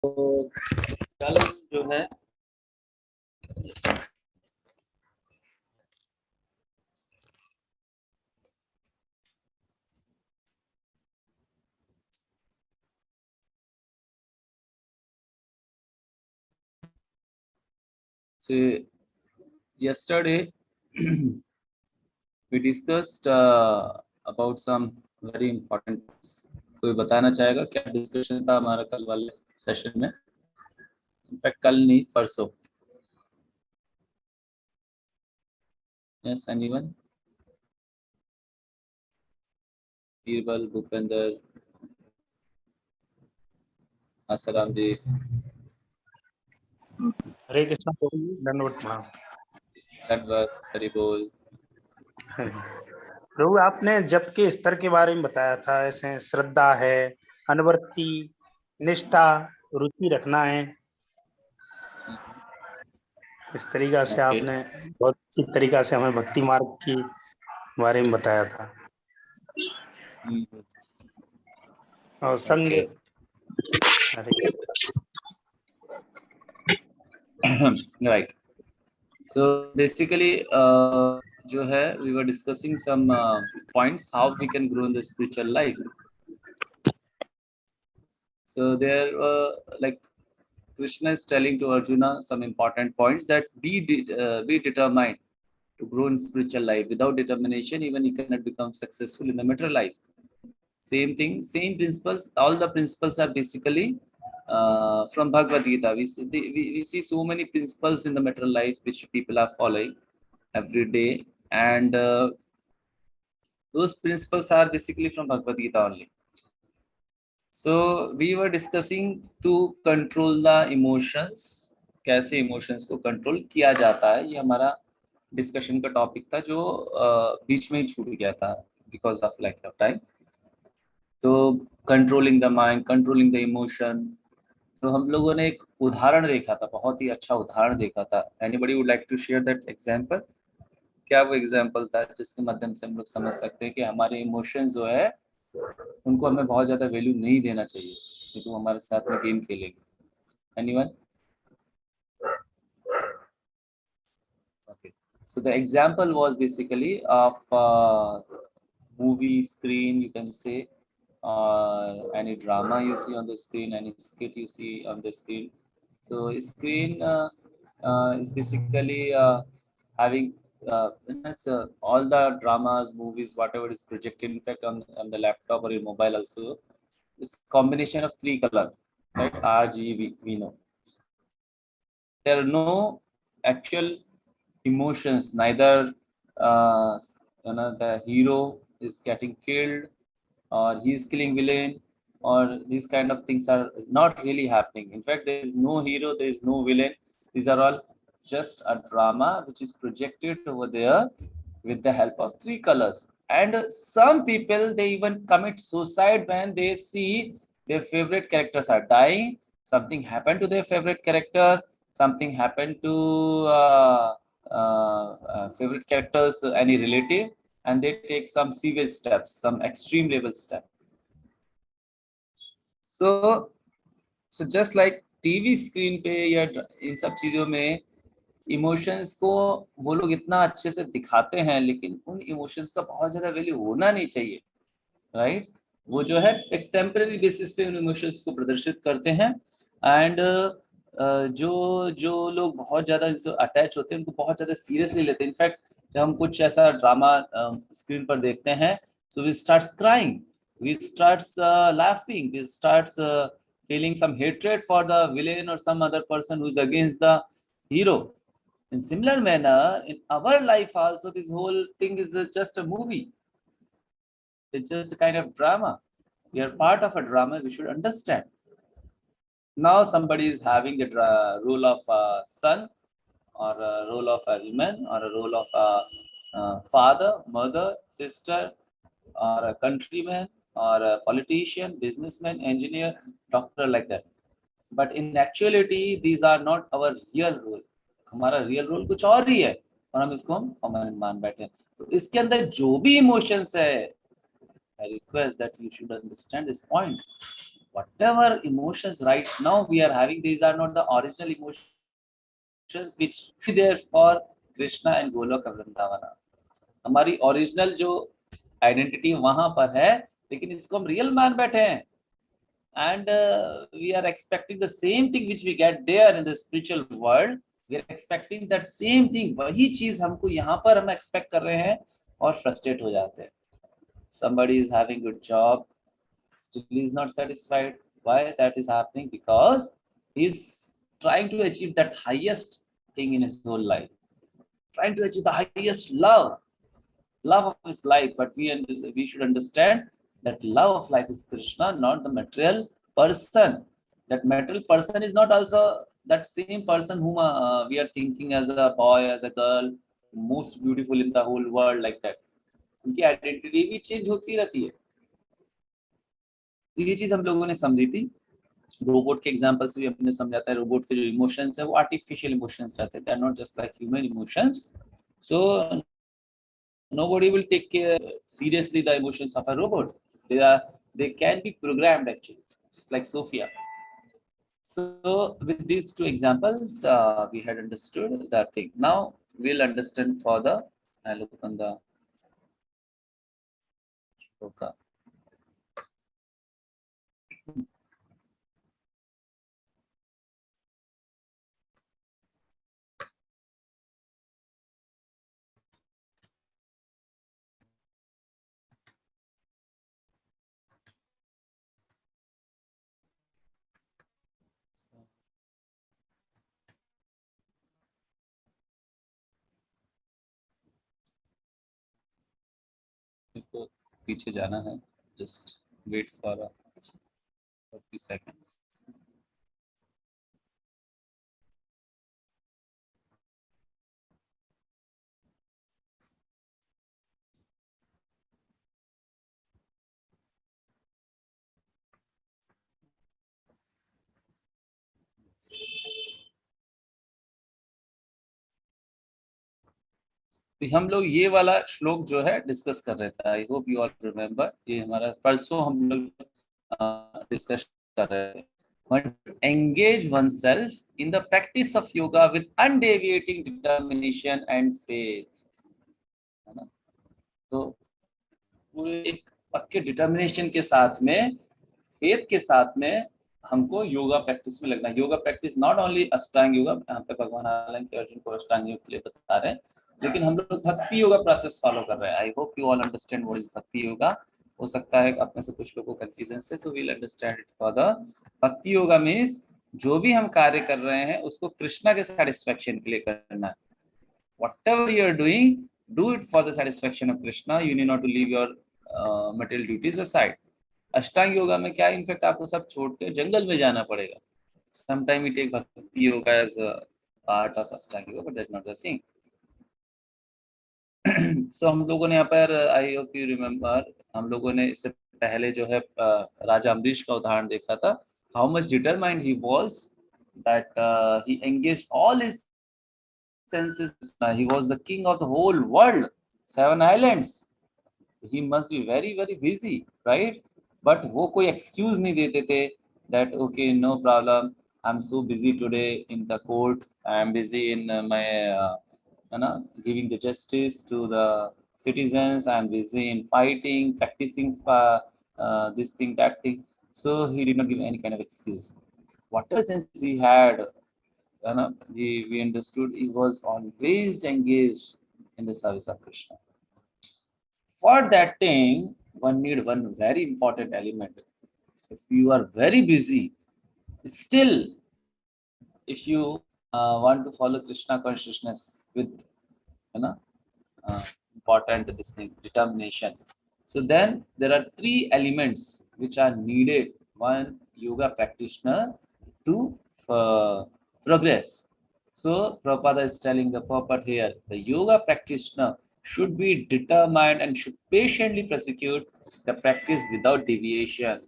तो कल जो है so yesterday we discussed about some very important points. कोई बताना चाहेगा क्या डिस्कशन था हमारा कल वाले सेशन में? इनफैक्ट कल नहीं, परसों. Yes, anyone? बीरबल, भूपेंद्र, आसाराम जी. हरे कृष्ण प्रभु, दंडवत प्रणाम। दंडवत, हरि बोल. प्रभु, आपने जप के स्तर के बारे में बताया था, ऐसे श्रद्धा है, अनुवर्ती, निष्ठा, रुचि रखना है। इस तरीका से आपने बहुत अच्छी तरीका से हमें भक्ति मार्ग की बारे में बताया था। और संग राइट. So basically जो है we were discussing some points how we can grow in the spiritual life. So there like Krishna is telling to Arjuna some important points that be determined to grow in spiritual life. Without determination, even you cannot become successful in the material life. Same thing, same principles. All the principles are basically from Bhagavad Gita. We see so many principles in the material life which people are following every day, and those principles are basically from Bhagavad Gita only. So we were discussing to control the emotions. कैसे emotions को control किया जाता है, ये हमारा discussion का topic था जो बीच में ही छूट गया था because of lack of time. तो controlling the mind, controlling the emotion. तो हम लोगों ने एक उदाहरण देखा था, बहुत ही अच्छा उदाहरण देखा था. Anybody would like to share that example? क्या वो एग्जाम्पल था जिसके माध्यम से हम लोग समझ सकते हैं कि हमारे इमोशंस जो है उनको हमें बहुत ज्यादा वैल्यू नहीं देना चाहिए, क्योंकि वो हमारे साथ में गेम खेलेंगे. Anyone? Okay. So the example was basically of movie screen, you can say, or any drama you see on the screen, any skit you see on the screen. So screen is basically having all the dramas, movies, whatever is projected, in fact on the laptop or your mobile also. It's combination of 3 color, right? RGB, we know. There are no actual emotions, neither the hero is getting killed or he is killing villain, or these kind of things are not really happening. In fact, there is no hero, there is no villain. These are all just a drama which is projected over there with the help of 3 colors. And some people, they even commit suicide when they see their favorite characters are dying, something happened to their favorite character, something happened to favorite characters, any relative, and they take some severe steps, some extreme level step. So just like TV screen पे या इन सब चीजों में emotions को वो लोग इतना अच्छे से दिखाते हैं, लेकिन उन इमोशंस का बहुत ज्यादा वैल्यू होना नहीं चाहिए, राइट? वो जो है एक टेम्पररी बेसिस पे उन इमोशंस को प्रदर्शित करते हैं. एंड जो लोग बहुत ज्यादा इनसे अटैच होते हैं उनको बहुत ज्यादा सीरियसली लेते हैं. इनफैक्ट जब हम कुछ ऐसा ड्रामा स्क्रीन पर देखते हैं, so we starts crying, we starts laughing, we starts feeling some hatred for the villain or some other person who is against the hero. In similar manner, in our life also, this whole thing is just a movie. It's just a kind of drama. We are part of a drama, we should understand. Now somebody is having the role of a son, or a role of a woman, or a role of a father, mother, sister, or a countryman, or a politician, businessman, engineer, doctor, like that. But in actuality, these are not our real role. हमारा real role कुछ और ही है, और हम इसको permanent मान बैठे हैं. तो इसके अंदर जो भी इमोशंस है, I request that you should understand this point. whatever emotions right now we are having, these are not the original emotions which be there for Krishna and Goloka Vrindavana. हमारी ओरिजिनल जो identity वहां पर है, लेकिन इसको हम real मान बैठे हैं, and we are expecting the same thing which we get there in the spiritual world. We are expecting that same thing, वही चीज हमको यहाँ पर हम expect कर रहे हैं और frustrate हो जाते हैं. Somebody is having good job, still he is not satisfied. Why that is happening? Because he is trying to achieve that highest thing in his whole life, trying to achieve the highest love of his life. But we should understand that love of life is Krishna, not the material person. That material person is not also that same person whom we are thinking as a boy, as a girl, most beautiful in the whole world, like that. उनकी identity भी change होती रहती है. ये चीज हम लोगों ने समझी थी. रोबोट के एग्जांपल से भी हमने समझाता है, रोबोट के जो इमोशंस है वो आर्टिफिशियल इमोशंस रहते हैं, they are not just like human emotions. So nobody will take seriously the emotions of a robot. They can be programmed actually, just like Sophia. So with these two examples, we had understood that thing. Now we'll understand further. I look on the shloka. तो पीछे जाना है, just wait for a few seconds. तो हम लोग ये वाला श्लोक जो है डिस्कस कर रहे थे. I hope you all remember. ये हमारा परसों हम लोग डिस्कस कर रहे थे. Engage oneself in the practice of yoga with undeviating determination and faith. है ना? तो पूरे एक पक्के डिटर्मिनेशन के साथ में, फेथ के साथ में हमको योगा प्रैक्टिस में लगना है. योगा प्रैक्टिस नॉट ओनली अष्टांग योगा, यहाँ पे भगवान हालांकि अर्जुन को अष्टांग योग के लिए बता रहे हैं, लेकिन हम लोग भक्ति योगा प्रोसेस फॉलो कर रहे हैं. I hope you all understand what is भक्ति योगा. हो सकता है आप में से कुछ लोगों को कंफ्यूजन से, so we will understand it further. Bhakti yoga means जो भी हम कार्य कर रहे हैं उसको कृष्णा के सेटिस्फेक्शन के लिए करना है. whatever you are doing, do it for the satisfaction of Krishna. You need not to leave your material duties aside. अष्टांग योगा में क्या, इनफैक्ट आपको सब छोड़ के जंगल में जाना पड़ेगा. Sometime we take bhakti yoga as a part of Ashtanga yoga, but that's not the thing. So हम लोगों ने यहाँ पर, आई होप यू रिमेम्बर, हम लोगों ने इससे पहले जो है राजा अम्बरीश का उदाहरण देखा था. How much determined he was that he engaged all his senses. He was the king of the whole world, 7 islands. He must be very very busy, right? But वो कोई excuse नहीं देते थे that okay, no problem, I'm so busy today in the court, I'm busy in my giving the justice to the citizens, I'm busy in fighting, practicing this thing, that thing. So he did not give any kind of excuse. Whatever sense he had, we understood he was always engaged in the service of Krishna. For that thing, one need one very important element. If you are very busy, still, if you want to follow Krishna consciousness with, important this thing, determination. So then there are 3 elements which are needed one yoga practitioner to progress. So Prabhupada is telling the purport here, the yoga practitioner should be determined and should patiently prosecute the practice without deviation.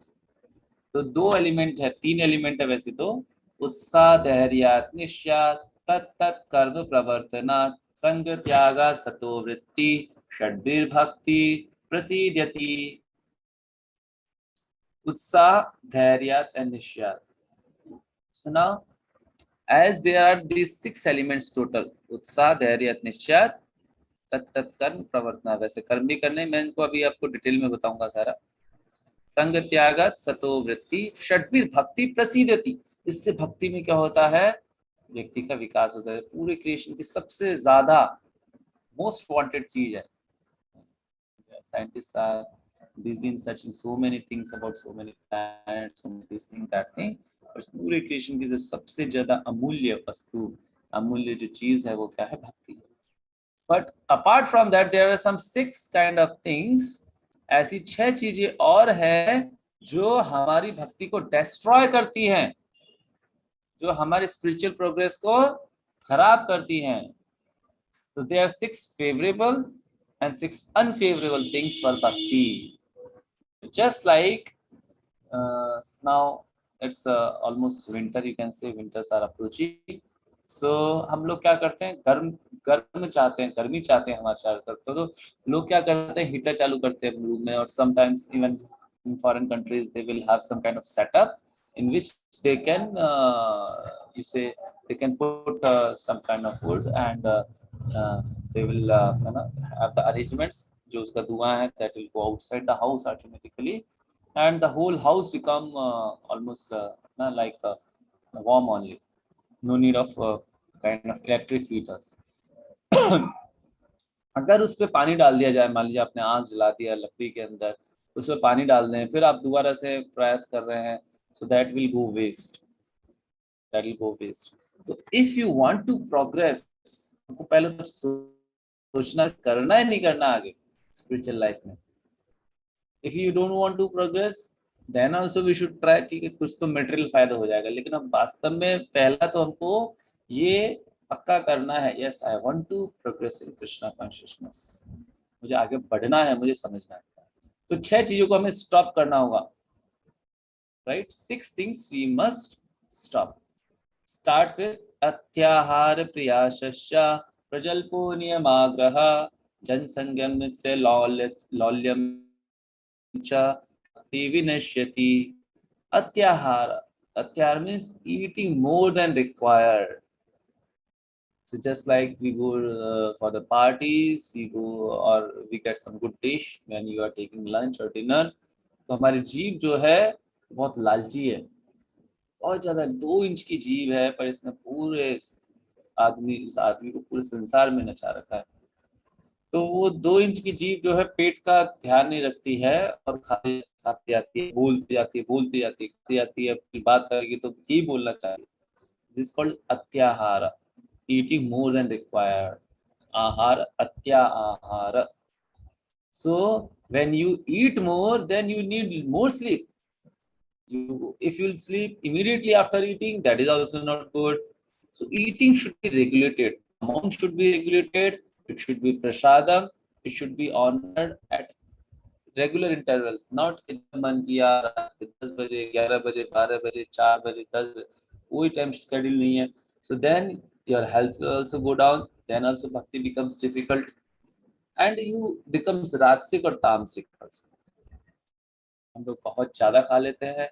तो 2 element है, 3 element है वैसे तो, उत्साह धैर्यात् निश्चयात् तत्तत् कर्म प्रवर्तनात् संग त्यागा सतो वृत्ति षड्भिर्भक्ति प्रसीद्यति. उत्साह, धैर्य and निश्चय. So now, as there are these 6 elements total, उत्साह, धैर्य, निश्चय, तत् कर्म प्रवर्तना. वैसे कर्म भी करने, मैं इनको अभी आपको डिटेल में बताऊंगा सारा. संग त्यागत सतो वृत्ति षड्वीर भक्ति प्रसीदति. इससे भक्ति में क्या होता है, व्यक्ति का विकास होता है. पूरे क्रिएशन की सबसे ज्यादा मोस्ट वांटेड चीज है. Scientists are busy in searching so many things about so many planets, so many this thing, that thing. और पूरे क्रिएशन की जो सबसे ज्यादा अमूल्य वस्तु, अमूल्य जो चीज है वो क्या है, भक्ति है. But apart from that there are some 6 kind of things. ऐसी 6 चीजें और है जो हमारी भक्ति को डिस्ट्रॉय करती हैं, जो हमारी स्पिरिचुअल प्रोग्रेस को खराब करती हैं. तो there are 6 favourable and 6 unfavorable things for bhakti. Just like now it's almost winter, you can say winters are approaching. So हम लोग क्या करते हैं, गर्मी चाहते हैं हमारे चारों तरफ. तो लोग क्या करते हैं, हीटर चालू करते हैं रूम में. और sometimes even in foreign countries they will have some kind of setup in which they can you say they can put some kind of wood and they will have the arrangements जो उसका धुआं है that will go outside the house automatically and the whole house become almost like warm only. No need of kind of electric heaters. अगर उस पर पानी डाल दिया जाए, मान लीजिए आपने आग जला दिया लकड़ी के अंदर, उसमें पानी डाल दें, फिर आप दोबारा से प्रयास कर रहे हैं, so that will go waste. तो if you want to progress, आपको पहले तो सोचना करना है नहीं करना आगे स्पिरिचुअल लाइफ में. If you don't want to progress, then also we should try. ठीक है, कुछ तो मटेरियल फायदा हो जाएगा, लेकिन अब वास्तव में पहला तो हमको ये पक्का करना है, yes I want to progress in Krishna consciousness, मुझे आगे बढ़ना है, मुझे समझना है. तो 6 चीजों को हमें स्टॉप करना होगा, right. 6 things we must stop. Starts with अत्याहार प्रियाशस्य प्रजल्पो नियमाग्रह जनसंगम से लौल्यम विनश्यति. Atyahara means eating more than required. So just like we go for the parties, we go or we get some good dish when you are taking lunch or dinner. तो हमारी जीभ जो है बहुत लालची है, बहुत ज्यादा. 2 इंच की जीभ है, पर इसने पूरे इस आदमी को पूरे संसार में नचा रखा है. तो वो 2 इंच की जीभ जो है पेट का ध्यान नहीं रखती है और खाती जाती है, बोलती जाती है. अपनी बात करेगी तो यही बोलना चाहिए. दिस कॉल्ड अत्याहार, ईटिंग मोर देन रिक्वायर्ड. आहार, अत्याहार. So when you eat more than you need more sleep. If you will sleep immediately after eating, that is also not good. So eating should be regulated, amount should be regulated, it should be prasadam, it should be honored at regular intervals, not मन किया 10 बजे 11 बजे 12 बजे 4 बजे 10 बजे, कोई time schedule नहीं है. So then your health will also go down, then also bhakti becomes difficult and you becomes राजसिक और तामसिक. हम लोग बहुत ज्यादा खा लेते हैं,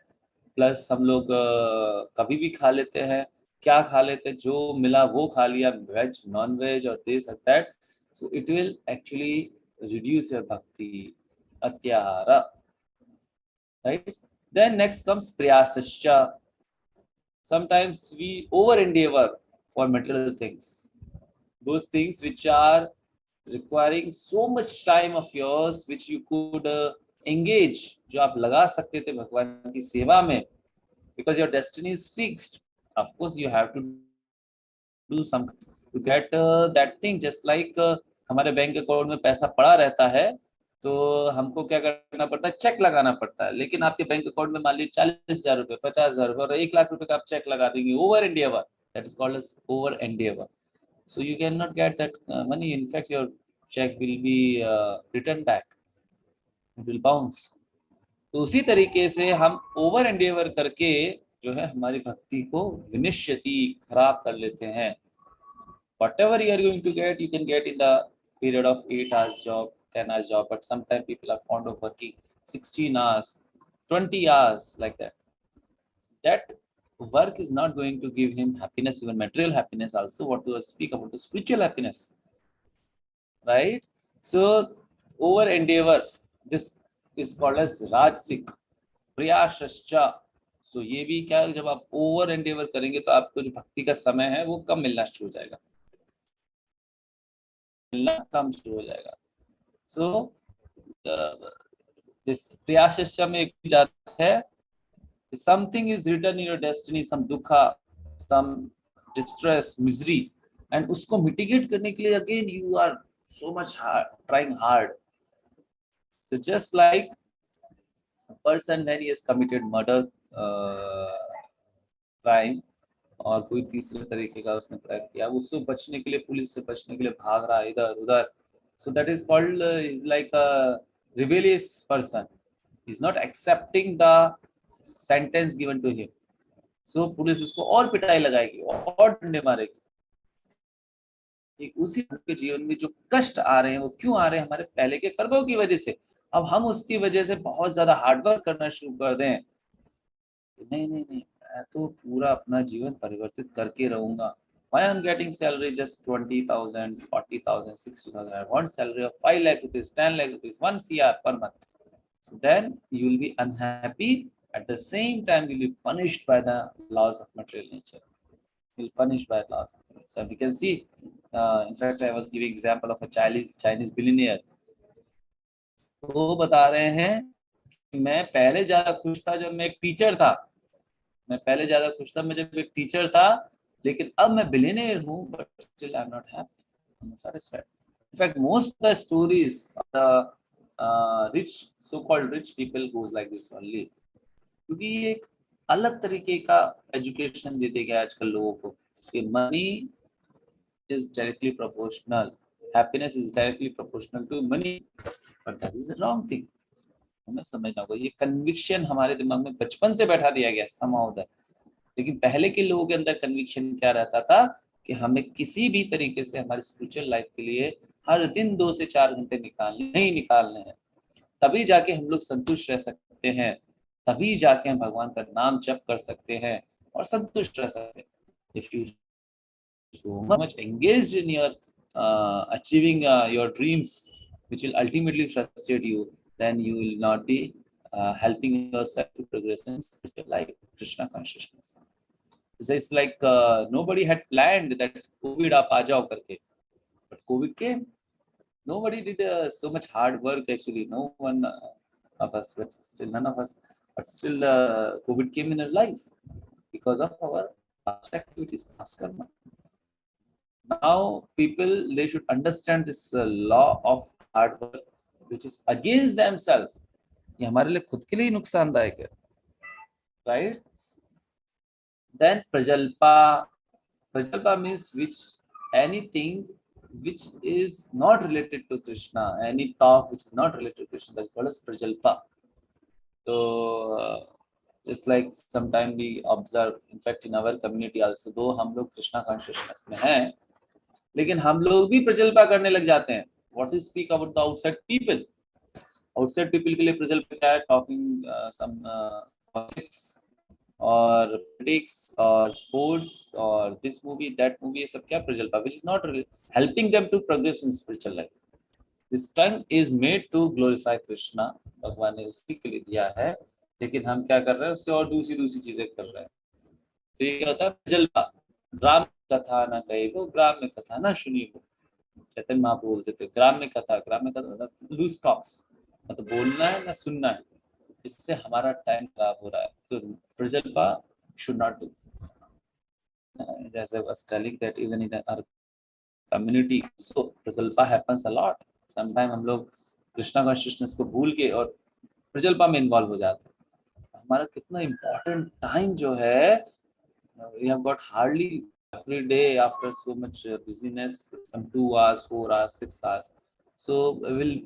प्लस हम लोग कभी भी खा लेते हैं. क्या खा लेते हैं, जो मिला वो खा लिया, वेज नॉन वेज और दिस और that. So it will actually reduce your bhakti. अत्याहार, राइट. देन नेक्स्ट कम्स प्रयासश्च. Sometimes we over endeavour for material things, those things which are requiring so much time of yours which you could engage, जो आप लगा सकते थे भगवान की सेवा में, because your destiny is fixed. Of course you have to do some to get that thing. Just like हमारे बैंक अकाउंट में पैसा पड़ा रहता है, तो हमको क्या करना पड़ता है, चेक लगाना पड़ता है. लेकिन आपके बैंक अकाउंट में मान लीजिए 40,000 रुपए, 50,000 रुपए और 1 लाख रुपए का आप चेक लगा देंगे. Over endeavour, that is called as over endeavour. So you cannot get that money. In fact, your check will be returned back. It will bounce. तो उसी तरीके से हम ओवर एंडेवर करके जो है हमारी भक्ति को विनिश्यति, खराब कर लेते हैं. Whatever you are going to get, you can get in the period of 8 hours job, 10 hours job. But sometimes people are fond of working 16 hours, 20 hours like that. That work is not going to give him happiness, even material happiness also. What to speak about the spiritual happiness, right? So over endeavor, this is called as Rajsik, Priyashascha. So ये भी क्या, जब आप over Endeavour करेंगे तो आपको जो भक्ति का समय है वो कम मिलना शुरू हो जाएगा, मिलना कम शुरू हो जाएगा. So this Priyashascha में एक जाता है, something is written in your destiny, some dukha, some distress, misery, and उसको mitigate करने के लिए again you are so much hard, trying hard. So just like a person when he has committed murder, crime, और कोई तीसरे तरीके का उसने क्राइम किया, उससे बचने के लिए, पुलिस से बचने के लिए भाग रहा है इधर उधर. So that is called is like a rebellious person. He's not accepting the sentence given to him. So police उसको और पिटाई लगाएगी और डंडे मारेगी. उसी के जीवन में जो कष्ट आ रहे हैं वो क्यों आ रहे हैं? हमारे पहले के कर्मों की वजह से. अब हम उसकी वजह से बहुत ज्यादा हार्डवर्क करना शुरू कर दें, नहीं नहीं नहीं, मैं तो पूरा अपना जीवन परिवर्तित करके रहूंगा. Why I'm getting salary just 20,000, 40,000, 60,000? I want salary of 5 lakh rupees, 10 lakh rupees, 1 CR per month. So then you will be unhappy. At the same time, you will be punished by the laws of material nature. You will be punished by the laws of material nature. So we can see, in fact, I was giving example of a Chinese billionaire. वो बता रहे हैं कि मैं पहले ज्यादा खुश था जब मैं एक टीचर था. मैं पहले ज्यादा खुश था मैं जब एक टीचर था, लेकिन अब मैं बिलियनियर हूँ, but still I'm not happy, I'm not satisfied. In fact, most of the stories of the rich, so-called rich people goes like this only. क्योंकि ये एक अलग तरीके का एजुकेशन देते गए आजकल लोगों को कि money is directly proportional, happiness is directly proportional to money, but that is the wrong thing. हमें समझना होगा. ये कन्विक्शन हमारे दिमाग में बचपन से बैठा दिया गया somehow that. लेकिन पहले के लोगों के अंदर कन्विक्शन क्या रहता था कि हमें किसी भी तरीके से हमारी स्पिरिचुअल लाइफ के लिए हर दिन 2 से 4 घंटे निकालने हैं, तभी जाके हम लोग संतुष्ट रह सकते हैं, तभी जाके हम भगवान का नाम जप कर सकते हैं और संतुष्ट रह सकते हैं. If you so much engaged in your achieving your dreams, which will ultimately frustrate you, then you will not be helping yourself to progress in spiritual life, Krishna consciousness. So it's like nobody had planned that COVID आप आ जाओ करके, but COVID came. Nobody did so much hard work actually. No one of us, but still none of us. But still, COVID came in our life because of our past activities, past karma. Now people, they should understand this law of hard work, which is against themselves. ये हमारे लिए खुद के लिए नुकसानदायक है, right? Then prajalpa means anything which is not related to Krishna, any talk which is not related to Krishna, that is called as prajalpa. So just like sometime we observe, in fact in our community also, though हम लोग Krishna consciousness में हैं, लेकिन हम लोग भी प्रजल्पा करने लग जाते हैं. What to speak about the outside people? Outside people के लिए प्रजल्पा क्या है? Talking some gossips और politics और sports और this movie, that movie, ये सब क्या prajalpa, which is not really helping them to progress in spiritual life. This tongue is made to glorify Krishna. भगवान ने उसी के लिए दिया है, लेकिन हम क्या कर रहे हैं? उससे और दूसरी चीजें कर रहे हैं. तो ये क्या होता है? प्रजल्पा. ग्राम कथा न कहिबो, ग्राम में कथा न सुनिबो. चैतन्य महाप्रभु बोलते थे ग्राम में कथा मतलब लूज टॉक्स, मतलब बोलना है ना सुनना है. इससे हमारा टाइम खराब हो रहा है. तो prajalpa should not do. As I was telling that even in our community, so prajalpa happens a lot. Sometimes हम लोग कृष्णा कॉन्शियसनेस को भूल के और प्रजल्पा में इन्वॉल्व हो जाते हैं. हमारा कितना इम्पोर्टेंट टाइम जो है, we have got hardly every day after so much busyness, some 2 hours, 4 hours, 6 hours. So we will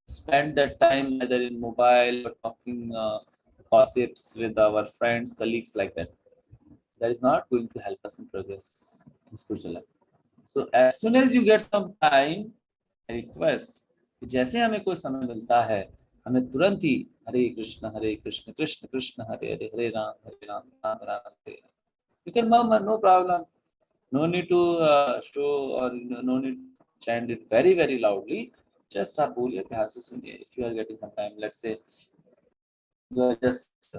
spend that time either in mobile or talking gossips with our friends, colleagues like that. That is not going to help us in progress in spiritual life. So as soon as you get some time, I request, जैसे हमें कोई समय मिलता है, हमें तुरंत ही हरे कृष्ण कृष्ण कृष्ण हरे हरे, हरे Ram Ram Ram Hare Hare. You can murmur, no problem. No need to show or no need to chant it very very loudly. Just आप बोलिए, ध्यान से सुनिए. If you are getting some time, let's say you are just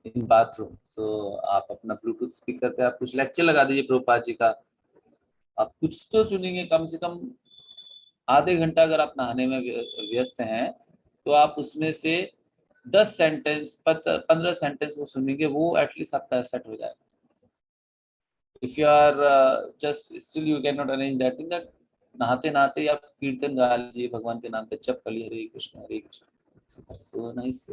in bathroom, so आप अपना Bluetooth speaker पे आप कुछ लेक्चर लगा दीजिए प्रभुपाद जी का. आप कुछ तो सुनेंगे कम से कम आधे घंटा. अगर आप नहाने में व्यस्त हैं तो आप उसमें से 10 सेंटेंस 15 सेंटेंस वो सुनेंगे, वो एटलीस्ट आपका सेट हो जाएगा. If you are just still you cannot arrange that thing, that नहाते नहाते आप कीर्तन गा लीजिए, भगवान के नाम पे जप कर लीजिए, हरे Krishna. So that's so nice.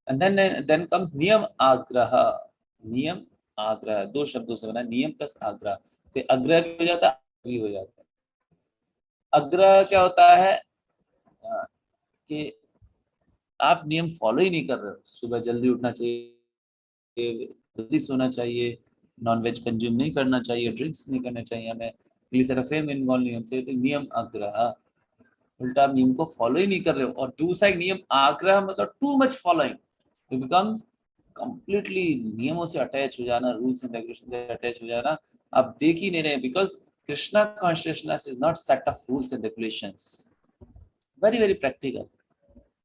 And then comes नियम आग्रह. नियम आग्रह दो शब्दों से बना, नियम प्लस आग्रह. तो आग्रह भी हो जाता है, भी हो जाता है. आग्रह क्या होता है कि आप नियम फॉलो ही नहीं कर रहे हो. सुबह जल्दी उठना चाहिए, जल्दी सोना चाहिए, नॉनवेज कंज्यूम नहीं करना चाहिए, ड्रिंक्स नहीं करना चाहिए, हमें अफेयर में इन्वॉल्व नहीं होना चाहिए. तो नियम आग्रह, उल्टा आप नियम को फॉलो ही नहीं कर रहे हो. और दूसरा एक नियम आग्रह मतलब to much following. You become completely नियमों से अटैच हो जाना, रूल्स एंड रेगुलेशन से अटैच हो जाना. आप देख ही नहीं रहे, because Krishna consciousness is not set of rules and regulations. Very very practical,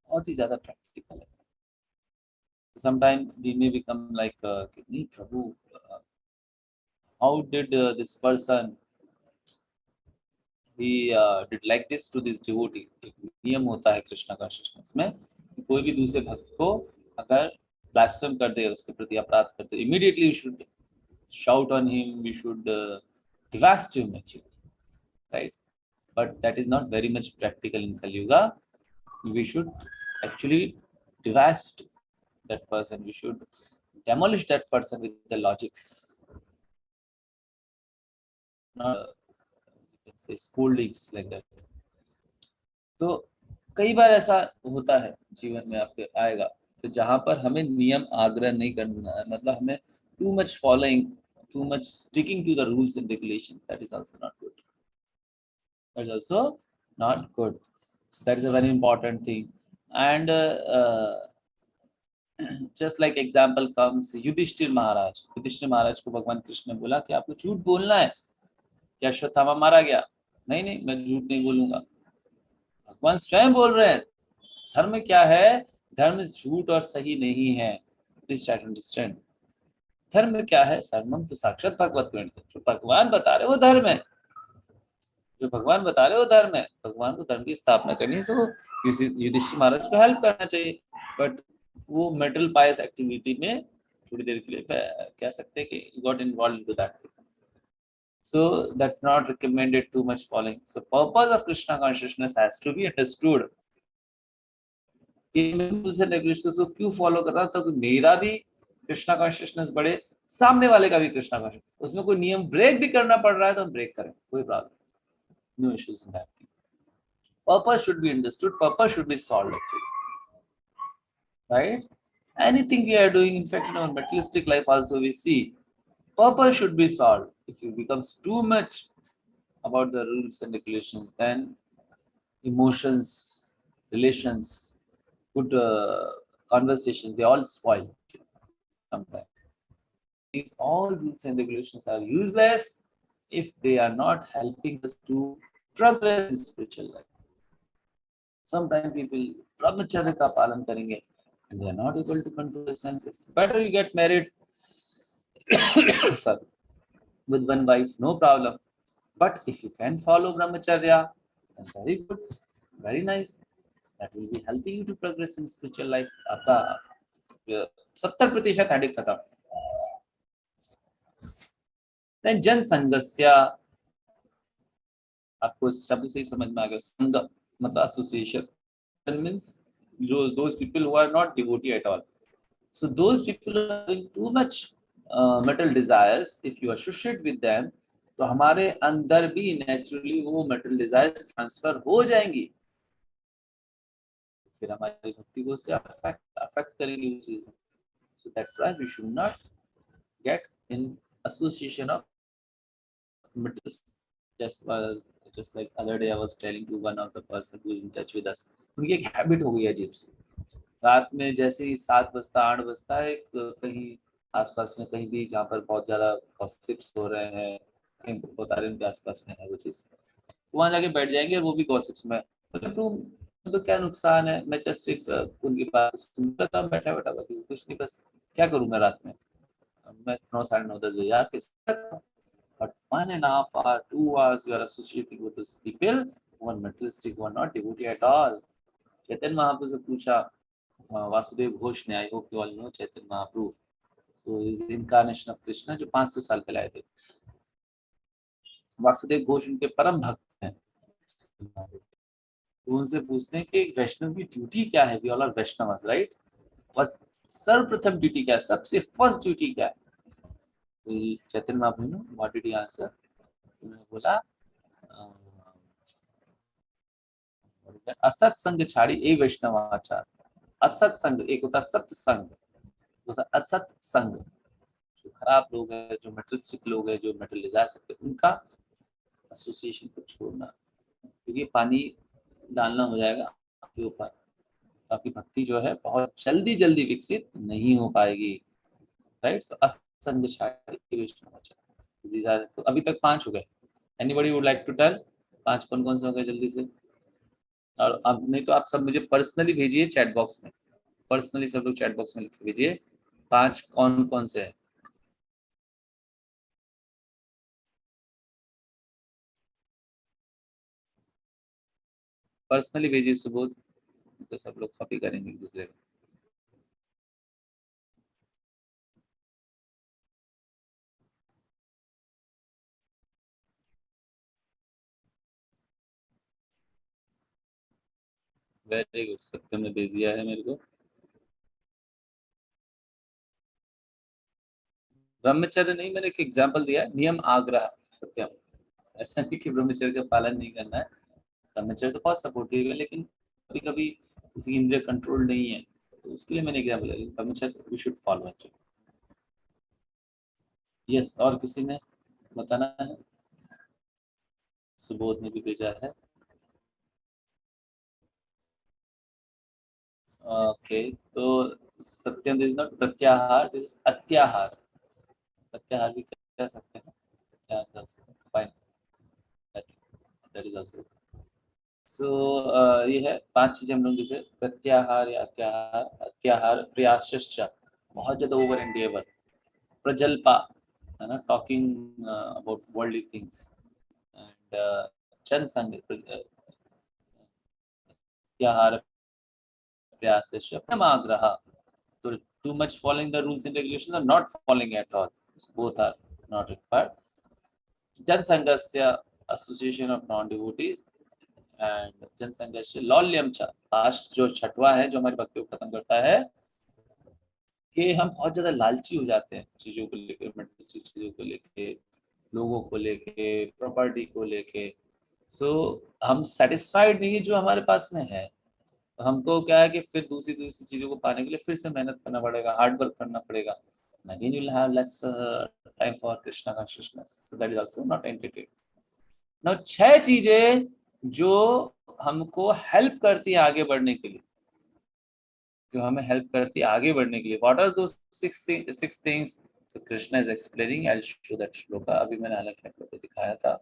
बहुत ही ज्यादा प्रैक्टिकल है. Sometimes we may become like nahi Prabhu, how did this person he did like this to this devotee. एक नियम होता है Krishna consciousness में कि कोई भी दूसरे भक्त को अगर ब्लास्फेम कर दे, उसके प्रति अपराध कर दे, immediately we should shout on him, we should devastate him actually, right? But that is not very much practical in Kali Yuga. We should actually devastate that person, we should demolish that person with the logics, not you can say scoldings like that. तो कई बार ऐसा होता है जीवन में आपके आएगा, तो जहां पर हमें नियम आग्रह नहीं करना है, मतलब हमें too much following, too much sticking to the rules and regulations, that is also not good. That is also not good. So that is a very important thing. And just like example comes Yudhishthir Maharaj. Yudhishthir Maharaj को भगवान कृष्ण ने बोला कि आपको झूठ बोलना है. क्या अश्वत्थामा मारा गया? नहीं नहीं, मैं झूठ नहीं बोलूंगा. भगवान स्वयं बोल रहे हैं धर्म क्या है, धर्म झूठ और सही नहीं है. Please try to understand. धर्म क्या है? धर्मम तो साक्षात भगवत गणित. जो भगवान बता रहे वो धर्म है, जो भगवान बता रहे वो धर्म है. भगवान को धर्म की स्थापना करनी है, सो युधिष्ठिर महाराज को हेल्प करना चाहिए. बट वो मेटल पायस एक्टिविटी में थोड़ी देर के लिए कह सकते हैं कि got involve into that. So that's not recommended too much following. So purpose of Krishna consciousness has to be understood. कि मैं रूल्स एंड रेगुलेशंस को क्यों फॉलो कर रहा था, तो मेरा भी कृष्णा कॉन्शियसनेस बढ़े, सामने वाले का भी कृष्णा कॉन्शियसनेस. उसमें कोई नियम ब्रेक भी करना पड़ रहा है तो हम ब्रेक करें, कोई problem, no issues in that. Purpose should be understood, purpose should be solved actually, right? Anything we are doing, in fact in our materialistic life also we see purpose should be solved. If it becomes too much about the rules and regulations, then emotions, relations, good conversations, they all spoil sometimes. These all rules and regulations are useless if they are not helping us to progress in spiritual life. Sometimes people brahmacharya ka palan karenge and they are not able to control the senses. Better you get married sorry, with one wife, no problem. But if you can follow brahmacharya, then very good, very nice. That will be helping you to progress in spiritual life. आपका 70% headache खत्म. Then जन संगस्य, आपको शब्द से ही समझ में आ गया. संग मतलब association. Means those people who are not devotee at all. So those people are having too much material desires. If you associate with them, तो हमारे अंदर भी नेचुरली वो material desires ट्रांसफर हो जाएंगी, फिर हमारी भक्ति को उससे अफेक्ट करेंगी वो चीजें. So that's why we should not get in association of material. just like other day I was telling to one of the person who is in touch with us, उनकी एक हैबिट हो गई है अजीब सी, रात में जैसे ही 7 बजता 8 बजता है, कहीं आसपास में कहीं भी जहाँ पर बहुत ज्यादा गॉसिप्स हो रहे हैं, कहीं बता रहे हैं उनके आसपास में है वो चीज, तो वहां जाके बैठ जाएंगे और वो भी गॉसिप्स में, मतलब तो क्या नुकसान है, मैं जस्ट एक उनकी बात सुनता था बैठा बैठा, बाकी कुछ नहीं, बस क्या करूँ मैं रात में, मैं 9 साढ़े 9 10 बजे आके but 1.5 hour, 2 hours you are associating with those people who are materialistic, who are not devotee at all. Chaitanya Mahaprabhu से पूछा, वासुदेव घोष ने, I hope you all know Chaitanya Mahaprabhu, so is the incarnation of Krishna जो 500 साल पहले आए थे, वासुदेव घोष उनके परम भक्त हैं, तो उनसे पूछते हैं कि एक वैष्णव की ड्यूटी क्या है, we all are Vaishnavas right, बस सर्वप्रथम ड्यूटी क्या है, सबसे फर्स्ट ड्यूटी क्या है, तो चैतन्य महाप्रभु ने व्हाट डिड ही आंसर, उन्होंने बोला असत संग छाड़ी ए वैष्णव आचार, असत संग एक होता सत्संग, होता असत संग, जो खराब लोग हैं, जो मेटलिस्टिक लोग हैं, जो मेटल ले जा सकते, उनका एसोसिएशन को छोड़ना, क्योंकि पानी डालना हो जाएगा आपके ऊपर, आपकी भक्ति जो है बहुत जल्दी जल्दी विकसित नहीं हो पाएगी, राइट, सो असंग छाड़ी वैष्णव आचार, तो अभी तक 5 हो गए, anybody would like to tell 5 कौन कौन से हो गए जल्दी से, और अब नहीं तो आप सब मुझे पर्सनली भेजिए चैट बॉक्स में, पर्सनली सब लोग चैट बॉक्स में लिख के भेजिए 5 कौन कौन से है, पर्सनली भेजिए सुबोध, तो सब लोग कॉपी करेंगे एक दूसरे को। वेरी गुड, सत्यम ने भेज दिया है मेरे को, ब्रह्मचर्य नहीं, मैंने एक एग्जाम्पल दिया है, नियम आग्रह सत्यम, ऐसा नहीं कि ब्रह्मचर्य का पालन नहीं करना है, ब्रह्मचर्य तो बहुत सपोर्टिव है, लेकिन कभी कभी किसी इंद्रिय कंट्रोल नहीं है, तो उसके लिए मैंने एग्जाम्पल दिया, brahmacharya we should follow actually. Yes, और किसी ने बताना है, सुबोध ने भी भेजा है, ओके, तो सत्यम इज नॉट प्रत्याहार, दिस इज अत्याहार, प्रत्याहार भी कह सकते हैं, प्रत्याहार फाइन, दैट इज आल्सो, सो ये है 5 चीजें हम लोग, जैसे प्रत्याहार या अत्याहार, अत्याहार प्रयासश्च, बहुत ज्यादा ओवर एंडिएवर, प्रजल्पा है ना, talking about worldly things, and जनसंग, अत्याहार प्रयासश्च परमाग्रह, so too much following the rules and regulations or not following at all, both are not required, जनसंघस्य association of non devotees, and जनसंघस्य लौल्यम च, लास्ट जो छठवां है जो हमारी भक्ति को खत्म करता है, कि हम बहुत ज्यादा लालची हो जाते हैं चीजों को लेके, मटेरियलिस्टिक चीजों को लेके, लोगों को लेके, प्रॉपर्टी को लेके, सो हम सेटिस्फाइड नहीं है जो हमारे पास में है, तो हमको क्या है कि फिर दूसरी दूसरी चीजों को पाने के लिए फिर से मेहनत करना पड़ेगा, हार्ड वर्क करना पड़ेगा, again you'll have less time for Krishna consciousness, so that is also not entertained. Now 6 चीजें जो हमको हेल्प करती है आगे बढ़ने के लिए, जो हमें हेल्प करती है आगे बढ़ने के लिए, what are those 6 things, so Krishna is explaining, I'll show that shloka, अभी मैंने हालांकि आप लोगों को दिखाया था,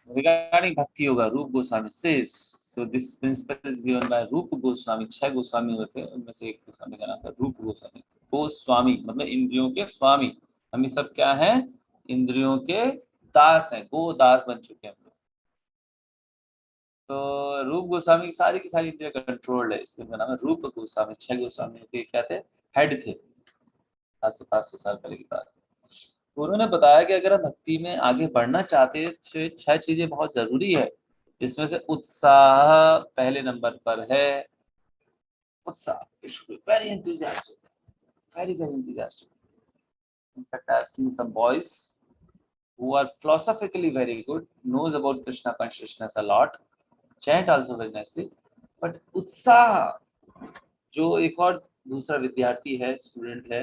regarding bhakti yoga, Rup Goswami says, so this principle is given by Rup Goswami, 6 Goswami हुए थे, उनमें से एक गोस्वामी का नाम था रूप गोस्वामी, गोस्वामी मतलब इंद्रियों के स्वामी, हम ये सब क्या हैं, इंद्रियों के दास हैं, गो दास बन चुके हैं हम लोग, तो रूप गोस्वामी की सारी इंद्रिया कंट्रोल्ड है, इसलिए उनका नाम है रूप गोस्वामी, 6 गोस्वामी के क्या थे, हेड थे, आज से 500 साल पहले की बात। उन्होंने बताया कि अगर हम भक्ति में आगे बढ़ना चाहते हैं तो 6 चीजें बहुत जरूरी है, इसमें से उत्साह पहले नंबर पर है, उत्साह, it should be very enthusiastic, very enthusiastic. In fact, I have seen some boys who are philosophically very good, knows about Krishna consciousness a lot, chant also very nicely, but उत्साह, जो एक और दूसरा विद्यार्थी है, स्टूडेंट है,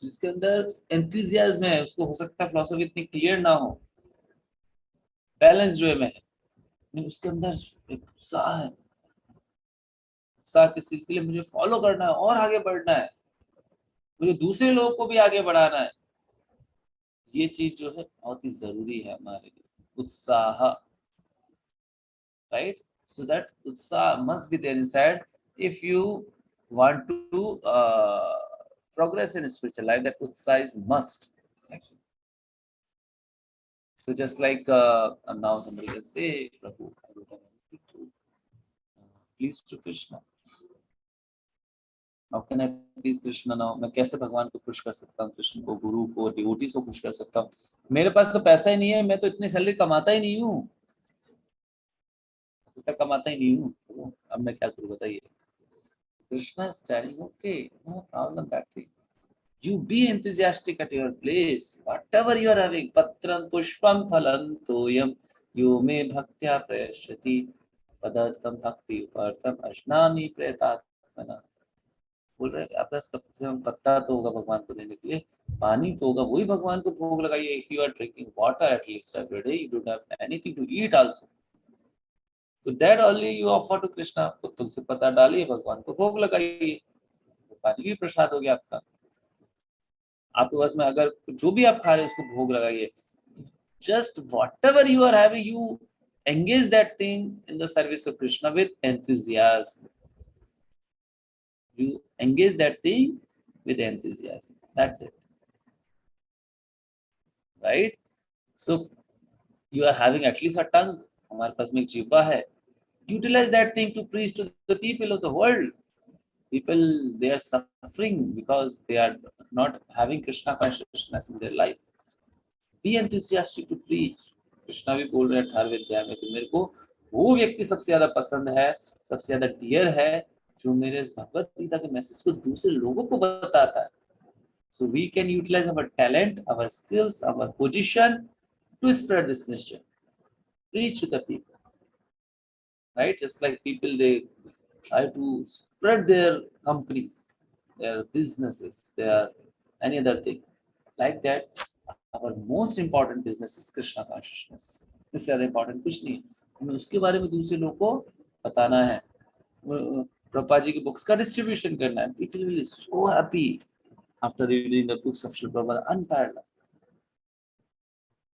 जिसके अंदर एंथुजियाज्म है, उसको हो सकता है फिलोसफी इतनी क्लियर ना हो, बैलेंस वे में है, लेकिन उसके अंदर एक उत्साह है, उत्साह किस चीज के लिए, मुझे फॉलो करना है और आगे बढ़ना है, मुझे दूसरे लोगों को भी आगे बढ़ाना है। ये चीज जो है बहुत ही जरूरी है हमारे लिए, उत्साह, right? So that utsaha must be there inside if you want to progress in spiritual life. That utsaha is must actually. So just like now somebody can say, Prabhu, I don't have anything to please to Krishna. How can I please Krishna now? मैं कैसे भगवान को खुश कर सकता हूँ, कृष्ण को, गुरु को, डिवोटीज को खुश कर सकता हूँ? मेरे पास तो पैसा ही नहीं है, मैं तो इतनी सैलरी कमाता ही नहीं हूँ, कमाता ही नहीं हूँ, तो अब मैं क्या करूँ बताइए? Krishna is telling, okay, no problem that thing. You be enthusiastic at your place. Whatever you are having, patram pushpam phalam toyam yume bhaktya prayashrati padartham bhakti upartham ashnami pretatmana. बोल रहे आपके पास कम से कम पत्ता तो होगा भगवान को देने के लिए, पानी तो होगा, वही भगवान को भोग लगाइए. If you are drinking water at least every day, you don't have anything to eat also. So that only you offer to Krishna. तो तुलसी पत्ता डालिए, भगवान को भोग लगाइए, पानी भी प्रसाद हो गया आपका. आपके पास में अगर जो भी आप खा रहे हैं उसको भोग लगाइए. Just whatever you are having, you engage that thing in the service of Krishna with enthusiasm. You engage that thing with enthusiasm. That's it. Right? So you are having at least a tongue. हमारे पास में एक जीवा है. Utilize that thing to preach to the people of the world. People, they are suffering because they are not having Krishna consciousness in their life. Be enthusiastic to preach. Krishna भी बोल रहे हैं 18वें अध्याय में कि मेरे को वो व्यक्ति सबसे ज्यादा पसंद है, सबसे ज्यादा डियर है, जो मेरे भगवत गीता के मैसेज को दूसरे लोगों को बताता है. So we can utilize our talent, our skills, our position to spread this mission, preach to the people, right? Just like people, they try to spread their companies, their businesses, their any other thing. Like that, our most important business is Krishna consciousness. इससे ज्यादा important कुछ नहीं, हमें उसके बारे में दूसरे लोगों को बताना है, प्रभुपाद जी की बुक्स का डिस्ट्रीब्यूशन करना है. People will be so happy after reading the books of Srila Prabhupada, unparalleled.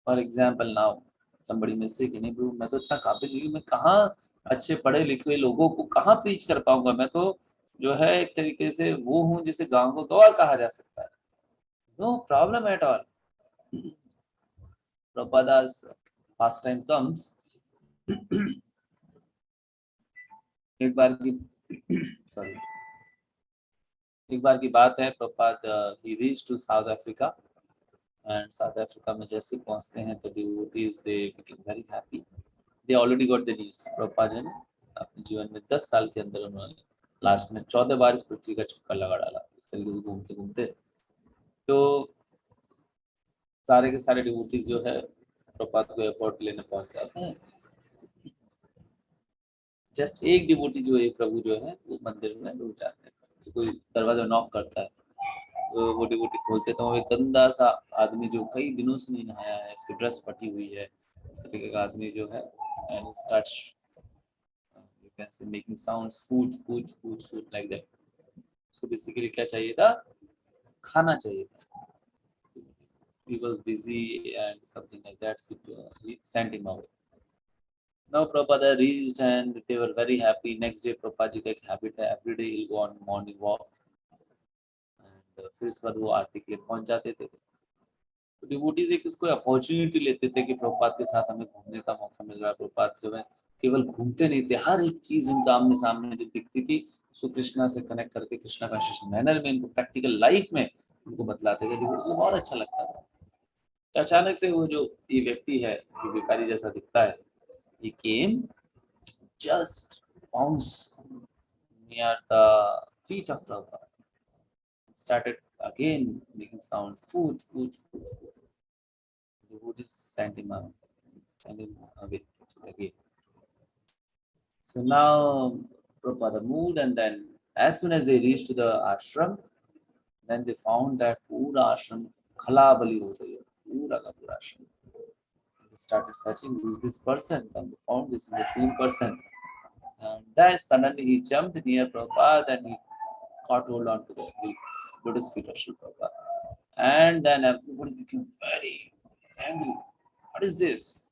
For example, now somebody may say कि नहीं प्रभु, मैं तो इतना काबिल नहीं हूँ, मैं कहाँ अच्छे पढ़े लिखे लोगों को कहाँ प्रीच कर पाऊंगा, मैं तो जो है एक तरीके से वो हूँ जिसे गांव को गवार कहा जा सकता है. No problem at all. Prabhupada's pastime comes. एक बार की sorry, एक बार की बात है, Prabhupada he reached to South Africa, and South Africa में जैसे पहुंचते हैं तो devotees they became very happy. They already got the news. Prabhupada ji ने अपने जीवन में 10 साल के अंदर उन्होंने लास्ट में 14 बार इस पृथ्वी का चक्कर लगा डाला. इस तरीके से घूमते घूमते तो सारे के सारे डिवोटीज जो है प्रभुपाद को एयरपोर्ट लेने पहुंच जाते हैं. जस्ट एक डिवोटी जो है प्रभु जो है वो मंदिर में रुक जाते हैं. तो कोई दरवाजा नॉक करता है, तो वो डिवोटी खोलते तो एक गंदा सा आदमी जो कई दिनों से नहीं नहाया है, उसकी ड्रेस फटी हुई है, इस तरीके का आदमी जो है, and starts you can say making sounds, food food food food like that. उसको बेसिकली क्या चाहिए था, खाना चाहिए था. He was busy and something like that, so he sent him away. Now Prabhupada reached and they were very happy. Next day Prabhupada ji का एक habit है, every day he'll go on morning walk, and फिर इस बार वो आरती के लिए पहुंच जाते थे. तो डिवोटीज एक इसको अपॉर्चुनिटी लेते थे कि प्रभुपाद के साथ हमें घूमने का मौका मिल रहा है. प्रभुपाद जो है केवल घूमते नहीं थे, हर एक चीज उनका आमने सामने जो दिखती थी उसको कृष्णा से कनेक्ट करके कृष्णा कॉन्शियस मैनर में इनको प्रैक्टिकल लाइफ में उनको बतलाते थे. डिवोटीज को बहुत अच्छा लगता था. तो अचानक से वो जो ये व्यक्ति है जो भिखारी जैसा दिखता है, he came just bounced near the feet of Prabhupada. It started again making sounds, food, food, food, food. The Buddhists sent him away again. So now Prabhupada moved, and then as soon as they reached to the ashram, Then they found that पूरा आश्रम खलाबली हो रही है, पूरा का पूरा आश्रम. They started searching who is this person, and they found this is the same person. And then suddenly he jumped near Prabhupada and he caught hold on to the lotus feet of Srila Prabhupada. And then everybody became very angry. What is this?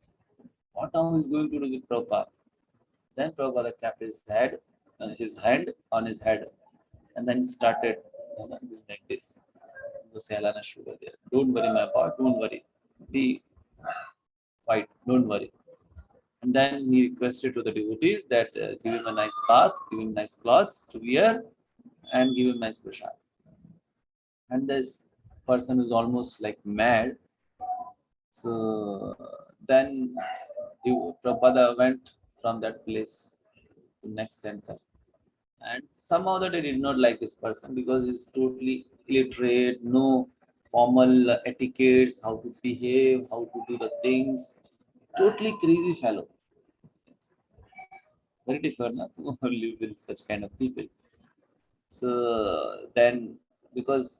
What now is going to do with Prabhupada? Then Prabhupada kept his hand on his head, and then started doing like this. Don't worry, my boy, don't worry. Be quiet, don't worry. And then he requested to the devotees that give him a nice bath, give him nice clothes to wear, and give him nice prasad. And this person is almost like mad. So then Prabhupada went from that place to next center. And somehow that I did not like this person because he's totally illiterate, no formal etiquettes, how to behave, how to do the things. Totally crazy fellow. Very different to live with such kind of people. So then because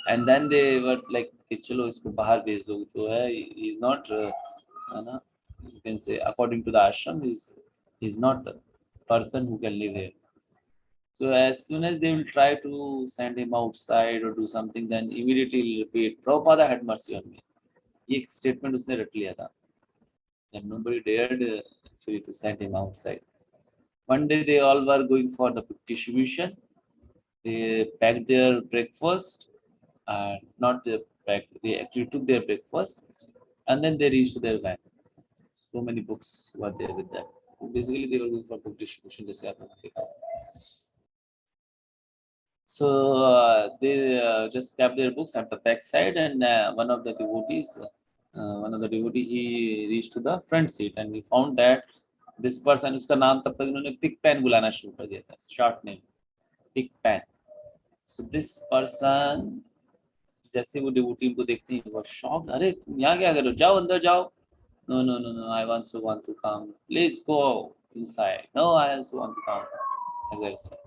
and then they were like कि चलो इसको बाहर भेज दो जो है he is not है ना you can say according to the ashram is not a person who can live here. So as soon as they will try to send him outside or do something, then immediately he'll repeat, Prabhupada had mercy on me. ये statement उसने रट लिया था. And nobody dared actually to send him outside. One day they all were going for the distribution. They packed their breakfast, and not their packed. They actually took their breakfast, and then they reached their van. So many books were there with them. So basically, they were going for book distribution. जैसे आपने देखा. So they just kept their books at the back side, and one of the devotees, he reached to the front seat, and he found that this person, उसका नाम तब तक इन्होंने pick pan बुलाना शुरू कर दिया था, short name, pick pan. So this person, जैसे वो devotee इनको देखते हैं, वो shocked, अरे तुम यहाँ क्या कर रहे हो, जाओ अंदर जाओ. No, I also want to come. Please go inside. No, I also want to come. Like that.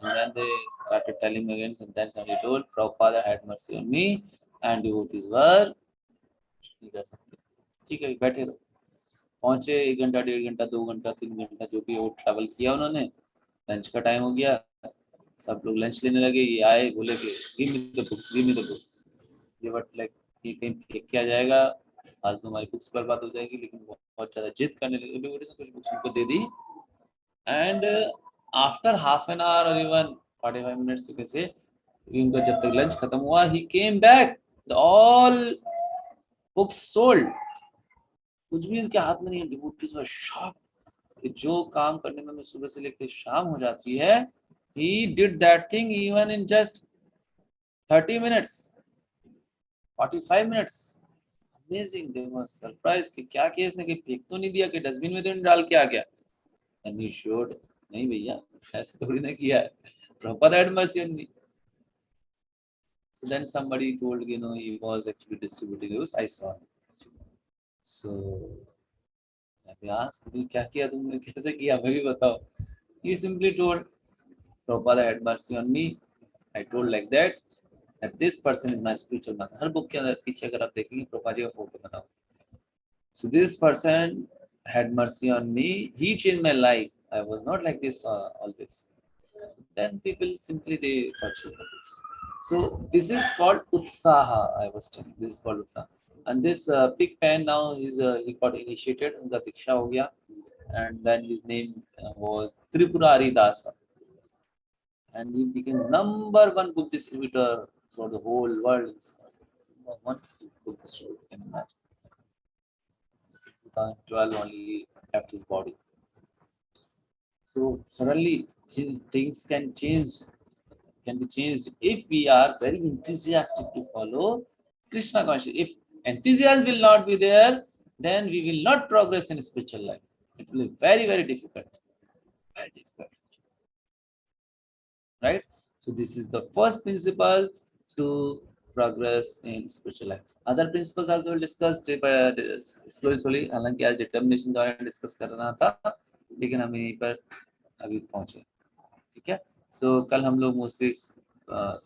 And then they started telling me again, and then somebody told, Prabhupada had mercy on me, and devotees were नहीं कर सकते. ठीक है बैठे रहो. पहुंचे 1 घंटा 1.5 घंटा 2 घंटा 3 घंटा जो भी वो ट्रैवल किया उन्होंने. लंच का टाइम हो गया, सब लोग लंच लेने लगे. ये आए बोले कि गिव मी द बुक्स. ये बट लाइक ये कहीं फेंक किया जाएगा, आज तुम्हारी बुक्स बर्बाद हो जाएगी. लेकिन वो बहुत ज्यादा जिद करने लगे. डिवोटीज ने कुछ बुक्स उनको दे दी. And after half an hour और इवन 45 मिनट्स से उनका जब तक लंच खत्म हुआ, he came back, all books sold. कुछ भी उनके हाथ में नहीं है. डिवोटीज वर शॉक्ड कि जो काम करने में सुबह से लेकर शाम हो जाती है, he did that thing even in just 30 minutes, 45 minutes. Amazing. They were surprised कि क्या किया इसने, कि फेंक तो नहीं दिया, कि डस्टबिन में तो नहीं डाल के आ गया. And he showed, नहीं भैया ऐसे थोड़ी ना किया है. Prabhupada had mercy on me. So then somebody told, he was actually distributing those. I saw him. So I asked, क्या किया तुमने, कैसे किया, मैं भी बताओ. He simply told, Prabhupada had mercy on me. I told like that this person is my spiritual master. Her book के अंदर पीछे अगर आप देखेंगे प्रभुपाद जी का फोटो बनाओ. So this person had mercy on me. He changed my life. I was not like this always. Then people simply they purchase the books. So this is called Utsaha. I was telling. This is called Utsaha. And this big pen now he got initiated. उनका दीक्षा हो गया. And then his name was Tripurari Dasa. And he became #1 book distributor for the whole world. One book distributor, can imagine. 2012 only left his body. So suddenly things can be changed if we are very enthusiastic to follow Krishna consciousness. If enthusiasm will not be there, then we will not progress in spiritual life. It will be very, very difficult. Very difficult. Right? So this is the first principle to progress in spiritual life. Other principles also will discuss slowly. हालांकि आज determination का discuss करना था, लेकिन हम यहीं पर अभी पहुंचे. ठीक है. So कल हम लोग mostly